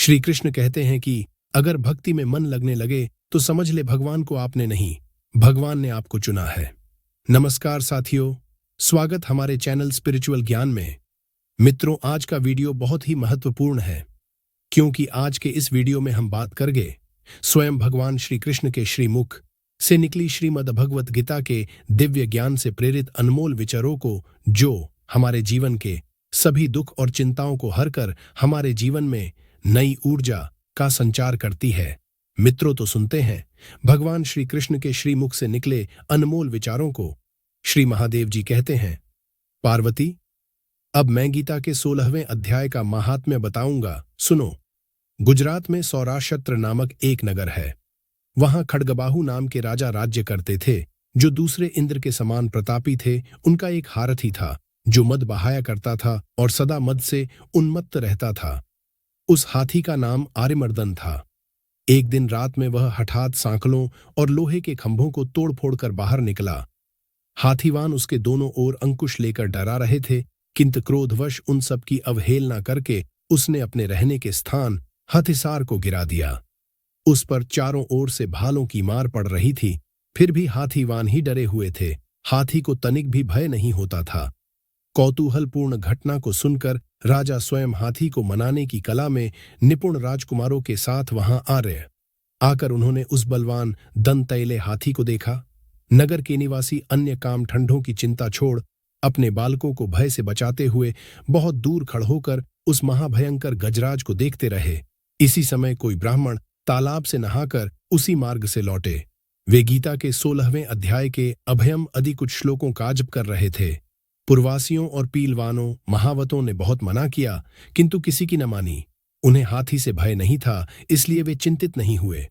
श्री कृष्ण कहते हैं कि अगर भक्ति में मन लगने लगे तो समझ ले भगवान को आपने नहीं, भगवान ने आपको चुना है। नमस्कार साथियों, स्वागत हमारे चैनल स्पिरिचुअल ज्ञान में। मित्रों, आज का वीडियो बहुत ही महत्वपूर्ण है क्योंकि आज के इस वीडियो में हम बात करेंगे स्वयं भगवान श्री कृष्ण के श्रीमुख से निकली श्रीमद् भगवत गीता के दिव्य ज्ञान से प्रेरित अनमोल विचारों को, जो हमारे जीवन के सभी दुख और चिंताओं को हरकर हमारे जीवन में नई ऊर्जा का संचार करती है। मित्रों, तो सुनते हैं भगवान श्री कृष्ण के श्रीमुख से निकले अनमोल विचारों को। श्री महादेव जी कहते हैं, पार्वती, अब मैं गीता के 16वें अध्याय का महात्म्य बताऊंगा, सुनो। गुजरात में सौराष्ट्र नामक एक नगर है। वहां खड्गबाहु नाम के राजा राज्य करते थे, जो दूसरे इंद्र के समान प्रतापी थे। उनका एक हारथी था जो मद बहाया करता था और सदा मद से उन्मत्त रहता था। उस हाथी का नाम आर्यमर्दन था। एक दिन रात में वह हठात सांकलों और लोहे के खंभों को तोड़ फोड़ कर बाहर निकला। हाथीवान उसके दोनों ओर अंकुश लेकर डरा रहे थे, किंतु क्रोधवश उन सब की अवहेलना करके उसने अपने रहने के स्थान हथिसार को गिरा दिया। उस पर चारों ओर से भालों की मार पड़ रही थी, फिर भी हाथीवान ही डरे हुए थे। हाथी को तनिक भी भय नहीं होता था। कौतूहलपूर्ण घटना को सुनकर राजा स्वयं हाथी को मनाने की कला में निपुण राजकुमारों के साथ वहां आकर उन्होंने उस बलवान दंतैले हाथी को देखा। नगर के निवासी अन्य काम ठंडों की चिंता छोड़ अपने बालकों को भय से बचाते हुए बहुत दूर खड़ होकर उस महाभयंकर गजराज को देखते रहे। इसी समय कोई ब्राह्मण तालाब से नहाकर उसी मार्ग से लौटे। वे गीता के 16वें अध्याय के अभयम आदि कुछ श्लोकों का जप कर रहे थे। पुरवासियों और पीलवानों महावतों ने बहुत मना किया, किंतु किसी की न मानी। उन्हें हाथी से भय नहीं था, इसलिए वे चिंतित नहीं हुए।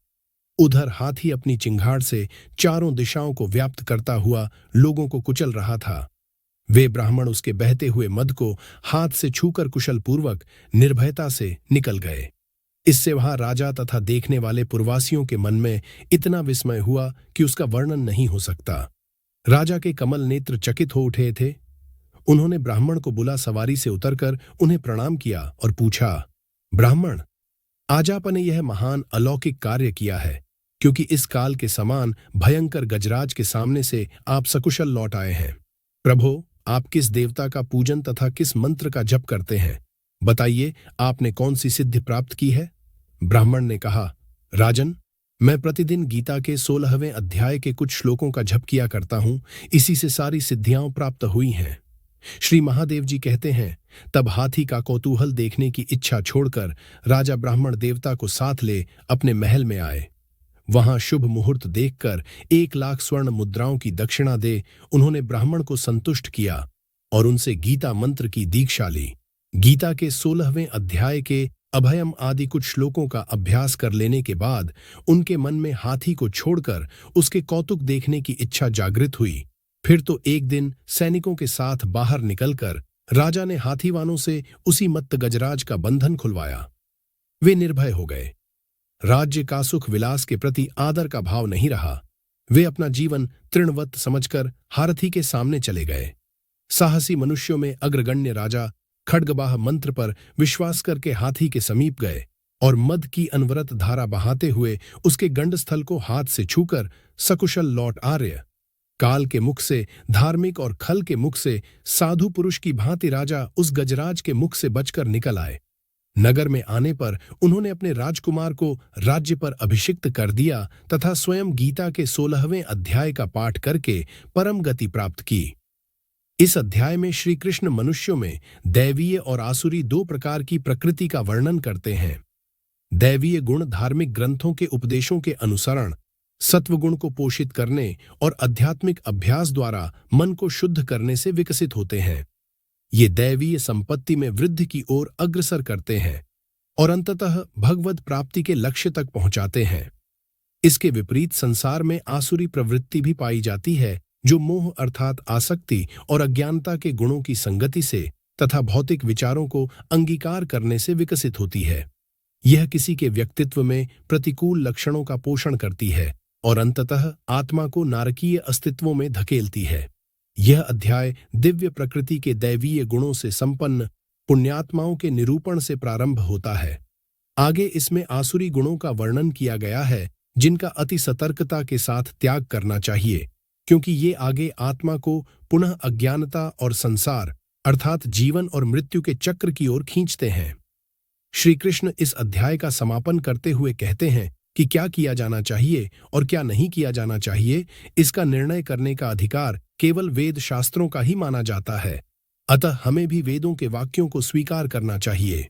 उधर हाथी अपनी चिंगाड़ से चारों दिशाओं को व्याप्त करता हुआ लोगों को कुचल रहा था। वे ब्राह्मण उसके बहते हुए मद को हाथ से छूकर कुशल पूर्वक निर्भयता से निकल गए। इससे वहां राजा तथा देखने वाले पुरवासियों के मन में इतना विस्मय हुआ कि उसका वर्णन नहीं हो सकता। राजा के कमल नेत्र चकित हो उठे थे। उन्होंने ब्राह्मण को बुला सवारी से उतरकर उन्हें प्रणाम किया और पूछा, ब्राह्मण, आज आपने यह महान अलौकिक कार्य किया है, क्योंकि इस काल के समान भयंकर गजराज के सामने से आप सकुशल लौट आए हैं। प्रभो, आप किस देवता का पूजन तथा किस मंत्र का जप करते हैं? बताइए, आपने कौन सी सिद्धि प्राप्त की है? ब्राह्मण ने कहा, राजन, मैं प्रतिदिन गीता के 16वें अध्याय के कुछ श्लोकों का जप किया करता हूं, इसी से सारी सिद्धियां प्राप्त हुई हैं। श्री महादेव जी कहते हैं, तब हाथी का कौतूहल देखने की इच्छा छोड़कर राजा ब्राह्मण देवता को साथ ले अपने महल में आए। वहां शुभ मुहूर्त देखकर 1,00,000 स्वर्ण मुद्राओं की दक्षिणा दे उन्होंने ब्राह्मण को संतुष्ट किया और उनसे गीता मंत्र की दीक्षा ली। गीता के 16वें अध्याय के अभयम आदि कुछ श्लोकों का अभ्यास कर लेने के बाद उनके मन में हाथी को छोड़कर उसके कौतुक देखने की इच्छा जागृत हुई। फिर तो एक दिन सैनिकों के साथ बाहर निकलकर राजा ने हाथीवानों से उसी मत्त गजराज का बंधन खुलवाया। वे निर्भय हो गए। राज्य का सुख विलास के प्रति आदर का भाव नहीं रहा। वे अपना जीवन तृणवत समझकर हारथी के सामने चले गए। साहसी मनुष्यों में अग्रगण्य राजा खड्गबाह मंत्र पर विश्वास करके हाथी के समीप गए और मद की अनवरत धारा बहाते हुए उसके गंडस्थल को हाथ से छूकर सकुशल लौट आर्य। काल के मुख से धार्मिक और खल के मुख से साधु पुरुष की भांति राजा उस गजराज के मुख से बचकर निकल आए। नगर में आने पर उन्होंने अपने राजकुमार को राज्य पर अभिषिक्त कर दिया तथा स्वयं गीता के 16वें अध्याय का पाठ करके परम गति प्राप्त की। इस अध्याय में श्री कृष्ण मनुष्यों में दैवीय और आसुरी 2 प्रकार की प्रकृति का वर्णन करते हैं। दैवीय गुण धार्मिक ग्रंथों के उपदेशों के अनुसरण, सत्वगुण को पोषित करने और आध्यात्मिक अभ्यास द्वारा मन को शुद्ध करने से विकसित होते हैं। ये दैवीय संपत्ति में वृद्धि की ओर अग्रसर करते हैं और अंततः भगवद प्राप्ति के लक्ष्य तक पहुंचाते हैं। इसके विपरीत संसार में आसुरी प्रवृत्ति भी पाई जाती है, जो मोह अर्थात आसक्ति और अज्ञानता के गुणों की संगति से तथा भौतिक विचारों को अंगीकार करने से विकसित होती है। यह किसी के व्यक्तित्व में प्रतिकूल लक्षणों का पोषण करती है और अंततः आत्मा को नारकीय अस्तित्वों में धकेलती है। यह अध्याय दिव्य प्रकृति के दैवीय गुणों से संपन्न पुण्यात्माओं के निरूपण से प्रारंभ होता है। आगे इसमें आसुरी गुणों का वर्णन किया गया है जिनका अति सतर्कता के साथ त्याग करना चाहिए, क्योंकि ये आगे आत्मा को पुनः अज्ञानता और संसार अर्थात जीवन और मृत्यु के चक्र की ओर खींचते हैं। श्री कृष्ण इस अध्याय का समापन करते हुए कहते हैं कि क्या किया जाना चाहिए और क्या नहीं किया जाना चाहिए, इसका निर्णय करने का अधिकार केवल वेद शास्त्रों का ही माना जाता है। अतः हमें भी वेदों के वाक्यों को स्वीकार करना चाहिए।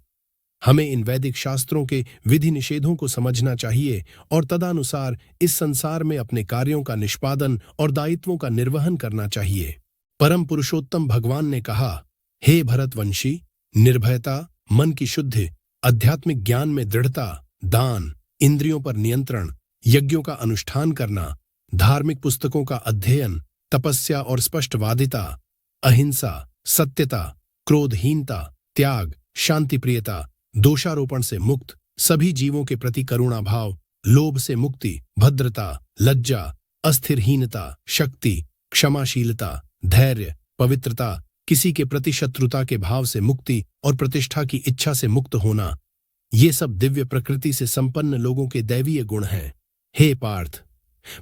हमें इन वैदिक शास्त्रों के विधि निषेधों को समझना चाहिए और तदनुसार इस संसार में अपने कार्यों का निष्पादन और दायित्वों का निर्वहन करना चाहिए। परम पुरुषोत्तम भगवान ने कहा, हे भरतवंशी, निर्भयता, मन की शुद्धि, आध्यात्मिक ज्ञान में दृढ़ता, दान, इंद्रियों पर नियंत्रण, यज्ञों का अनुष्ठान करना, धार्मिक पुस्तकों का अध्ययन, तपस्या और स्पष्टवादिता, अहिंसा, सत्यता, क्रोधहीनता, त्याग, शांतिप्रियता, दोषारोपण से मुक्त, सभी जीवों के प्रति करुणा भाव, लोभ से मुक्ति, भद्रता, लज्जा, अस्थिरहीनता, शक्ति, क्षमाशीलता, धैर्य, पवित्रता, किसी के प्रति शत्रुता के भाव से मुक्ति और प्रतिष्ठा की इच्छा से मुक्त होना, ये सब दिव्य प्रकृति से संपन्न लोगों के दैवीय गुण हैं। हे पार्थ,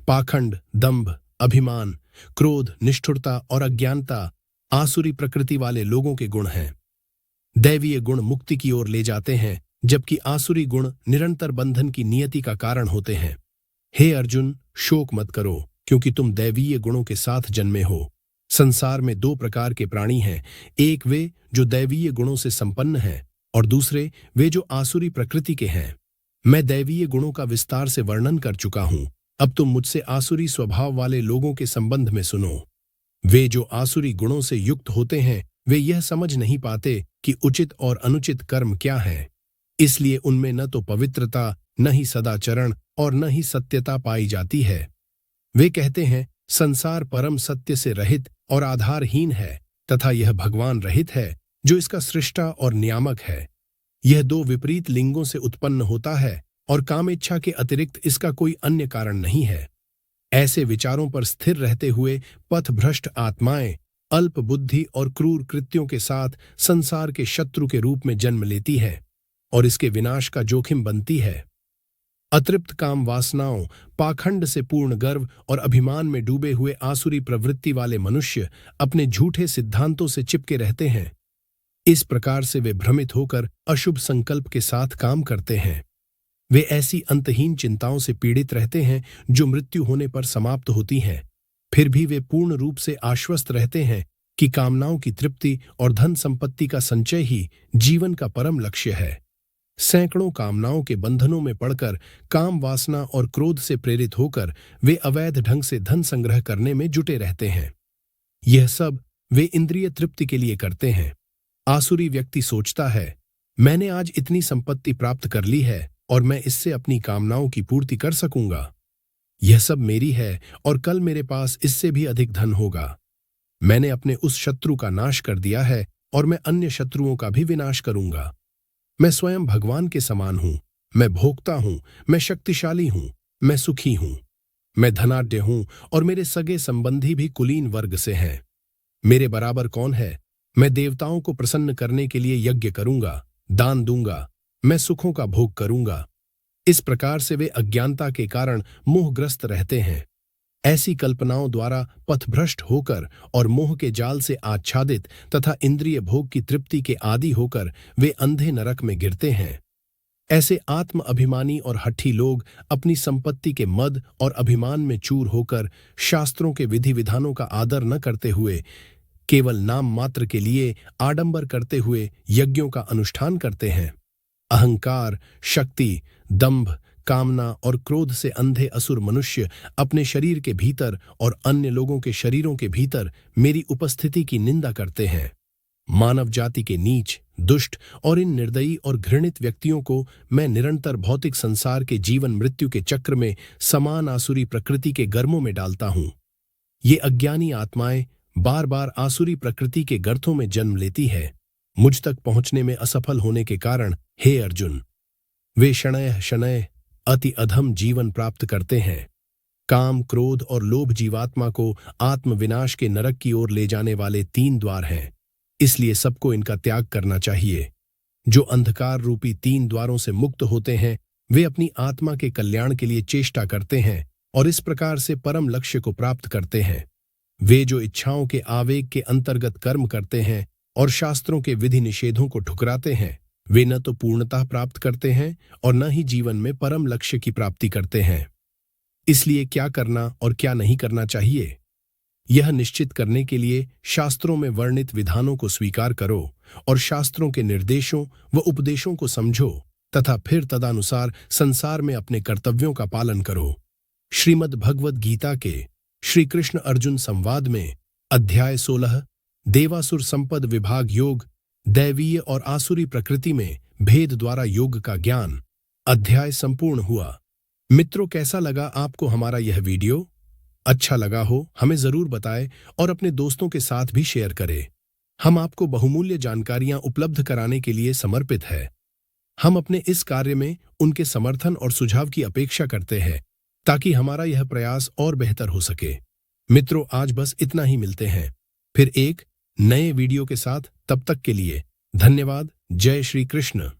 पाखंड, दंभ, अभिमान, क्रोध, निष्ठुरता और अज्ञानता आसुरी प्रकृति वाले लोगों के गुण हैं। दैवीय गुण मुक्ति की ओर ले जाते हैं, जबकि आसुरी गुण निरंतर बंधन की नियति का कारण होते हैं। हे अर्जुन, शोक मत करो, क्योंकि तुम दैवीय गुणों के साथ जन्मे हो। संसार में दो प्रकार के प्राणी हैं, एक वे जो दैवीय गुणों से संपन्न हैं और दूसरे वे जो आसुरी प्रकृति के हैं। मैं दैवीय गुणों का विस्तार से वर्णन कर चुका हूं, अब तुम मुझसे आसुरी स्वभाव वाले लोगों के संबंध में सुनो। वे जो आसुरी गुणों से युक्त होते हैं वे यह समझ नहीं पाते कि उचित और अनुचित कर्म क्या है, इसलिए उनमें न तो पवित्रता, न ही सदाचरण और न ही सत्यता पाई जाती है। वे कहते हैं संसार परम सत्य से रहित और आधारहीन है तथा यह भगवान रहित है जो इसका सृष्टा और नियामक है। यह दो विपरीत लिंगों से उत्पन्न होता है और कामेच्छा के अतिरिक्त इसका कोई अन्य कारण नहीं है। ऐसे विचारों पर स्थिर रहते हुए पथभ्रष्ट आत्माएं अल्प बुद्धि और क्रूर कृत्यों के साथ संसार के शत्रु के रूप में जन्म लेती है और इसके विनाश का जोखिम बनती है। अतृप्त काम वासनाओं, पाखंड से पूर्ण गर्व और अभिमान में डूबे हुए आसुरी प्रवृत्ति वाले मनुष्य अपने झूठे सिद्धांतों से चिपके रहते हैं। इस प्रकार से वे भ्रमित होकर अशुभ संकल्प के साथ काम करते हैं। वे ऐसी अंतहीन चिंताओं से पीड़ित रहते हैं जो मृत्यु होने पर समाप्त होती हैं। फिर भी वे पूर्ण रूप से आश्वस्त रहते हैं कि कामनाओं की तृप्ति और धन संपत्ति का संचय ही जीवन का परम लक्ष्य है। सैकड़ों कामनाओं के बंधनों में पड़कर काम वासना और क्रोध से प्रेरित होकर वे अवैध ढंग से धन संग्रह करने में जुटे रहते हैं। यह सब वे इंद्रिय तृप्ति के लिए करते हैं। आसुरी व्यक्ति सोचता है, मैंने आज इतनी संपत्ति प्राप्त कर ली है और मैं इससे अपनी कामनाओं की पूर्ति कर सकूंगा। यह सब मेरी है और कल मेरे पास इससे भी अधिक धन होगा। मैंने अपने उस शत्रु का नाश कर दिया है और मैं अन्य शत्रुओं का भी विनाश करूंगा। मैं स्वयं भगवान के समान हूं, मैं भोक्ता हूं, मैं शक्तिशाली हूं, मैं सुखी हूं, मैं धनाढ्य हूं और मेरे सगे संबंधी भी कुलीन वर्ग से हैं। मेरे बराबर कौन है? मैं देवताओं को प्रसन्न करने के लिए यज्ञ करूंगा, दान दूंगा, मैं सुखों का भोग करूंगा। इस प्रकार से वे अज्ञानता के कारण मोहग्रस्त रहते हैं। ऐसी कल्पनाओं द्वारा पथभ्रष्ट होकर और मोह के जाल से आच्छादित तथा इंद्रिय भोग की तृप्ति के आदी होकर वे अंधे नरक में गिरते हैं। ऐसे आत्म अभिमानी और हठी लोग अपनी संपत्ति के मद और अभिमान में चूर होकर शास्त्रों के विधि विधानों का आदर न करते हुए केवल नाम मात्र के लिए आडंबर करते हुए यज्ञों का अनुष्ठान करते हैं। अहंकार, शक्ति, दंभ, कामना और क्रोध से अंधे असुर मनुष्य अपने शरीर के भीतर और अन्य लोगों के शरीरों के भीतर मेरी उपस्थिति की निंदा करते हैं। मानव जाति के नीच, दुष्ट और इन निर्दयी और घृणित व्यक्तियों को मैं निरंतर भौतिक संसार के जीवन मृत्यु के चक्र में समान आसुरी प्रकृति के गर्मों में डालता हूं। ये अज्ञानी आत्माएं बार बार आसुरी प्रकृति के गर्तों में जन्म लेती है। मुझ तक पहुंचने में असफल होने के कारण हे अर्जुन, वे शनैः शनैः अति अधम जीवन प्राप्त करते हैं। काम, क्रोध और लोभ जीवात्मा को आत्मविनाश के नरक की ओर ले जाने वाले 3 द्वार हैं, इसलिए सबको इनका त्याग करना चाहिए। जो अंधकार रूपी 3 द्वारों से मुक्त होते हैं, वे अपनी आत्मा के कल्याण के लिए चेष्टा करते हैं और इस प्रकार से परम लक्ष्य को प्राप्त करते हैं। वे जो इच्छाओं के आवेग के अंतर्गत कर्म करते हैं और शास्त्रों के विधि निषेधों को ठुकराते हैं, वे न तो पूर्णता प्राप्त करते हैं और न ही जीवन में परम लक्ष्य की प्राप्ति करते हैं। इसलिए क्या करना और क्या नहीं करना चाहिए, यह निश्चित करने के लिए शास्त्रों में वर्णित विधानों को स्वीकार करो और शास्त्रों के निर्देशों व उपदेशों को समझो तथा फिर तदनुसार संसार में अपने कर्तव्यों का पालन करो। श्रीमद् भगवद गीता के श्री कृष्ण अर्जुन संवाद में अध्याय 16 देवासुर संपद विभाग योग, दैवीय और आसुरी प्रकृति में भेद द्वारा योग का ज्ञान अध्याय संपूर्ण हुआ। मित्रों, कैसा लगा आपको हमारा यह वीडियो? अच्छा लगा हो हमें जरूर बताएं और अपने दोस्तों के साथ भी शेयर करें। हम आपको बहुमूल्य जानकारियां उपलब्ध कराने के लिए समर्पित है। हम अपने इस कार्य में उनके समर्थन और सुझाव की अपेक्षा करते हैं ताकि हमारा यह प्रयास और बेहतर हो सके। मित्रों, आज बस इतना ही, मिलते हैं फिर एक नए वीडियो के साथ। तब तक के लिए धन्यवाद। जय श्री कृष्ण।